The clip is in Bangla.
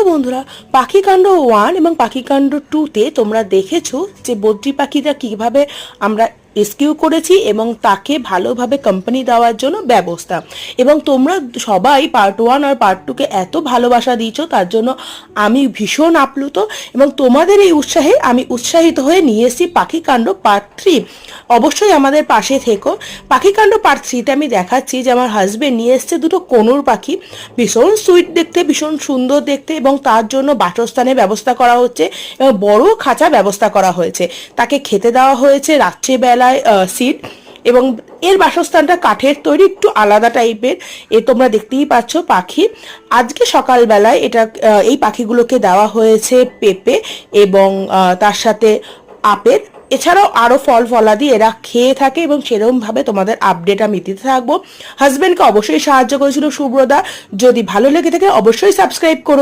বন্ধুরা, পাখিকাণ্ড 1 এবং পাখিকাণ্ড 2-তে তোমরা দেখেছো যে বদ্রি পাখিটা কিভাবে আমরা রেস্কিউ করেছি এবং তাকে ভালোভাবে কোম্পানি দেওয়ার জন্য ব্যবস্থা। এবং তোমরা সবাই পার্ট 1 আর পার্ট 2-কে এত ভালোবাসা দিয়েছো, তার জন্য আমি ভীষণ আপ্লুত এবং তোমাদের এই উৎসাহে আমি উৎসাহিত হয়ে নিয়ে এসেছি পাখিকাণ্ড পার্ট 3। অবশ্যই আমাদের পাশে থেকো। পাখিকাণ্ড পার্ট 3-তে আমি দেখাচ্ছি যে আমার হাজবেন্ড নিয়ে এসছে দুটো কোনুর পাখি, ভীষণ সুইট দেখতে, ভীষণ সুন্দর দেখতে, এবং তার জন্য বাসস্থানের ব্যবস্থা করা হচ্ছে এবং বড় খাঁচা ব্যবস্থা করা হয়েছে। তাকে খেতে দেওয়া হয়েছে রাত্রিবেলায় সিড, এবং এর বাসস্থানটা কাঠের তৈরি, একটু আলাদা টাইপের। তোমরা দেখতেই পাচ্ছ পাখি। আজকে সকালবেলায় এই পাখিগুলোকে দেওয়া হয়েছে পেঁপে এবং তার সাথে আপেল, এছাড়াও আরও ফল ফলাদি এরা খেয়ে থাকে এবং সেরকমভাবে তোমাদের আপডেট আমি দিতে থাকবো। হাজবেন্ডকে অবশ্যই সাহায্য করেছিল শুভ্রদা। যদি ভালো লেগে থাকে অবশ্যই সাবস্ক্রাইব করো।